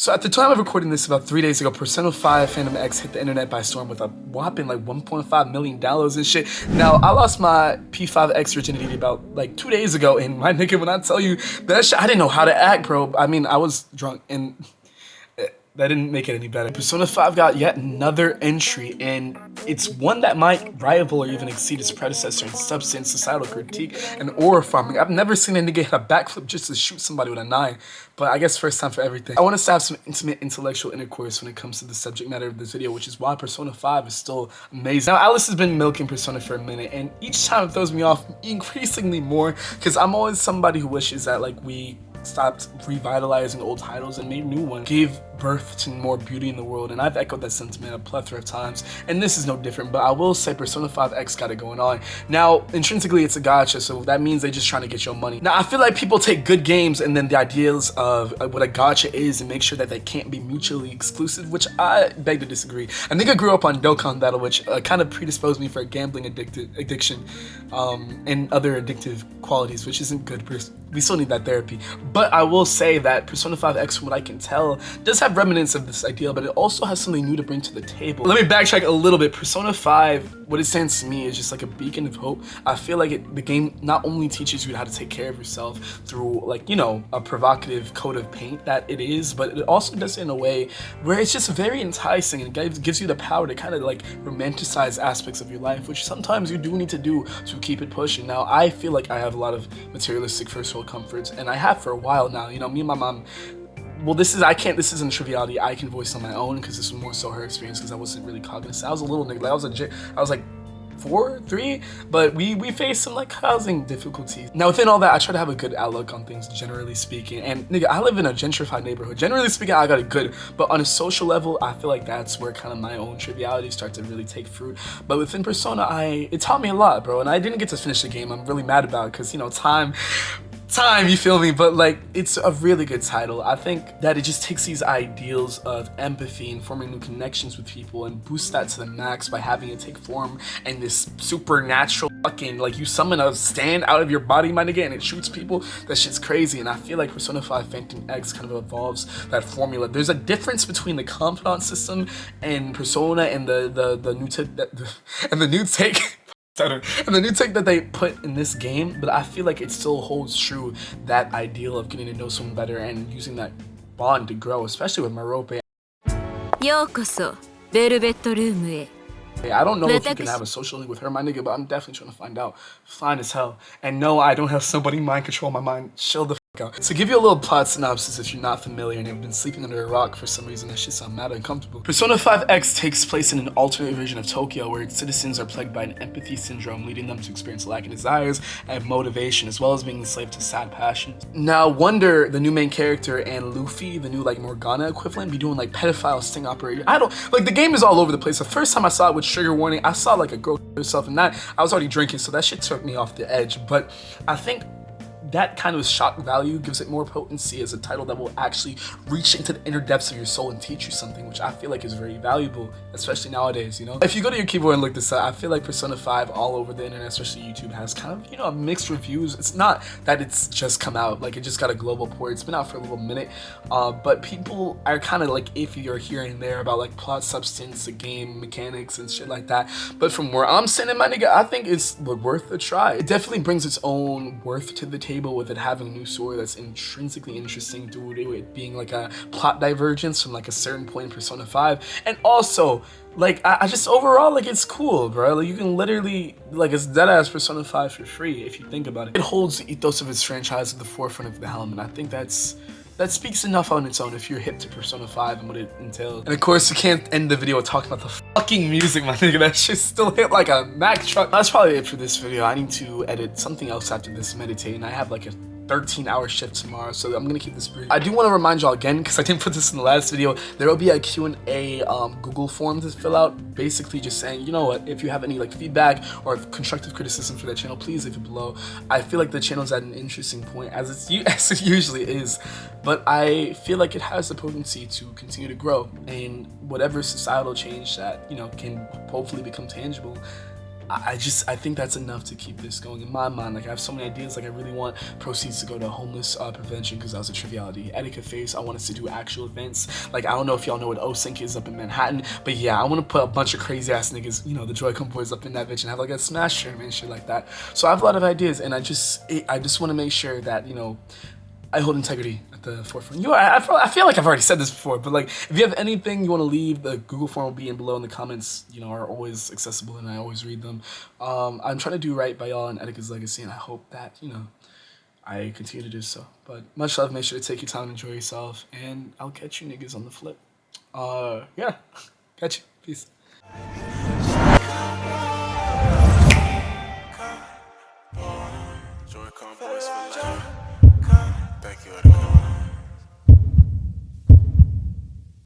So at the time of recording this, about 3 days ago, Persona 5 Phantom X hit the internet by storm with a whopping like $1.5 million and shit. Now, I lost my P5X virginity about like 2 days ago, and my nigga, when I tell you that shit, I didn't know how to act, bro. I mean, I was drunk, and that didn't make it any better. Persona 5 got yet another entry, and it's one that might rival or even exceed its predecessor in substance, societal critique, and aura farming. I've never seen a nigga hit a backflip just to shoot somebody with a 9, but I guess first time for everything. I want us to have some intimate intellectual intercourse when it comes to the subject matter of this video, which is why Persona 5 is still amazing. Now, Atlus has been milking Persona for a minute, and each time it throws me off increasingly more, because I'm always somebody who wishes that like we stopped revitalizing old titles and made new ones, gave birth to more beauty in the world, and I've echoed that sentiment a plethora of times, and this is no different. But I will say Persona 5X got it going on. Now, intrinsically it's a gacha, so that means they're just trying to get your money. Now, I feel like people take good games and then the ideas of what a gacha is and make sure that they can't be mutually exclusive, which I beg to disagree. I think I grew up on Dokkan Battle, which kind of predisposed me for a gambling addiction and other addictive qualities, which isn't good. We still need that therapy. But I will say that Persona 5X, from what I can tell, does have remnants of this ideal, but it also has something new to bring to the table. Let me backtrack a little bit. Persona 5, what it stands to me is just like a beacon of hope. I feel like the game not only teaches you how to take care of yourself through, like, you know, a provocative coat of paint that it is, but it also does it in a way where it's just very enticing and gives you the power to kind of like romanticize aspects of your life, which sometimes you do need to do to keep it pushing. Now, I feel like I have a lot of materialistic first world comforts, and I have for a while now. You know, me and my mom, well, this isn't triviality I can voice on my own, because this was more so her experience, because I wasn't really cognizant. I was a little nigga, like I was like 4, 3, but we faced some like housing difficulties. Now, within all that, I try to have a good outlook on things, generally speaking, and nigga, I live in a gentrified neighborhood. Generally speaking, I got it good, but on a social level, I feel like that's where kind of my own trivialities start to really take fruit. But within Persona, it taught me a lot, bro, and I didn't get to finish the game. I'm really mad about it, because, you know, time, you feel me? But like, it's a really good title. I think that it just takes these ideals of empathy and forming new connections with people and boosts that to the max by having it take form and this supernatural fucking, like, you summon a stand out of your body, my nigga, and it shoots people. That shit's crazy. And I feel like Persona 5 Phantom X kind of evolves that formula. There's a difference between the confidant system and Persona and the new take and the new take that they put in this game, but I feel like it still holds true that ideal of getting to know someone better and using that bond to grow, especially with Marope. I don't know if you can have a social link with her, my nigga, but I'm definitely trying to find out. Fine as hell. And no, I don't have somebody mind control my mind. Chill the fuck out. To give you a little plot synopsis, if you're not familiar and you've been sleeping under a rock for some reason, that shit sounds mad uncomfortable. Persona 5X takes place in an alternate version of Tokyo where its citizens are plagued by an empathy syndrome, leading them to experience lack of desires and motivation, as well as being enslaved to sad passions. Now, Wonder, the new main character, and Luffy, the new like Morgana equivalent, be doing like pedophile sting operation. I don't, like, the game is all over the place. The first time I saw it with trigger warning, I saw like a girl herself, and that I was already drinking, so that shit took me off the edge. But I think that kind of shock value gives it more potency as a title that will actually reach into the inner depths of your soul and teach you something, which I feel like is very valuable, especially nowadays, you know? If you go to your keyboard and look this up, I feel like Persona 5 all over the internet, especially YouTube, has kind of, you know, mixed reviews. It's not that it's just come out, like it just got a global port. It's been out for a little minute, but people are kind of like iffy or here and there about like plot substance, the game mechanics and shit like that. But from where I'm sitting, my nigga, I think it's worth a try. It definitely brings its own worth to the table, with it having a new story that's intrinsically interesting due to it being like a plot divergence from like a certain point in Persona 5, and also like I just overall, like, it's cool, bro. Like, you can literally, like, it's deadass Persona 5 for free if you think about it. It holds the ethos of its franchise at the forefront of the helm, and I think that speaks enough on its own if you're hip to Persona 5 and what it entails. And of course, you can't end the video talking about the fucking music, my nigga. That shit still hit like a Mack truck. That's probably it for this video. I need to edit something else after this, meditate, and I have like a 13-hour shift tomorrow, so I'm gonna keep this brief. I do want to remind y'all again, because I didn't put this in the last video, there will be a Q&A Google form to fill out, basically just saying, you know what, if you have any like feedback or constructive criticism for that channel, please leave it below. I feel like the channel's at an interesting point, as it usually is, but I feel like it has the potency to continue to grow, and whatever societal change that, you know, can hopefully become tangible, I think that's enough to keep this going in my mind. Like, I have so many ideas. Like, I really want proceeds to go to homeless prevention, because that was a triviality. Etika face, I want us to do actual events. Like, I don't know if y'all know what OSync is up in Manhattan, but yeah, I want to put a bunch of crazy ass niggas, you know, the JoyConBoyz up in that bitch and have like a Smash tournament and shit like that. So I have a lot of ideas, and I just want to make sure that, you know, I hold integrity at the forefront. I feel like I've already said this before, but like, if you have anything you want to leave, the Google form will be in below, and the comments, you know, are always accessible, and I always read them. I'm trying to do right by y'all and Etika's legacy, and I hope that, you know, I continue to do so. But much love. Make sure to take your time and enjoy yourself, and I'll catch you niggas on the flip. Yeah, catch you. Peace. JoyConBoyz forever. Thank you.